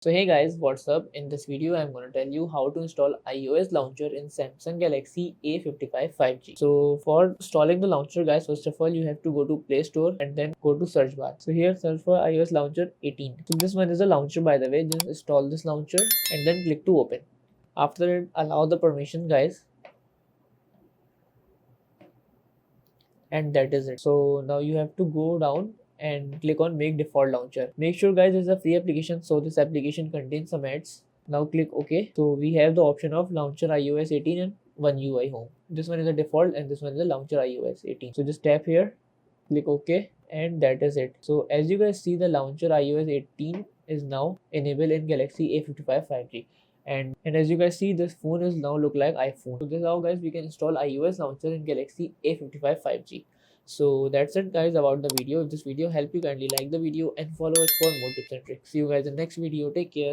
So hey guys, what's up? In this video, I'm going to tell you how to install iOS launcher in Samsung Galaxy A55 5G. So for installing the launcher guys, first of all, you have to go to Play Store and then go to search bar. So here search for iOS launcher 18. So this one is a launcher by the way, just install this launcher and then click to open. After it, allow the permission guys. And that is it. So now you have to go down and click on make default launcher. Make sure guys it's a free application, so this application contains some ads. Now click OK. So we have the option of launcher iOS 18 and one UI home. This one is a default and this one is a launcher iOS 18. So just tap here, click OK, and that is it. So as you guys see, the launcher iOS 18 is now enabled in Galaxy A55 5G. And as you guys see, this phone is now look like iPhone. So this is how guys we can install iOS launcher in Galaxy A55 5G. So that's it guys about the video. If this video helped you, kindly like the video and follow us for more tips and tricks. See you guys in the next video. Take care.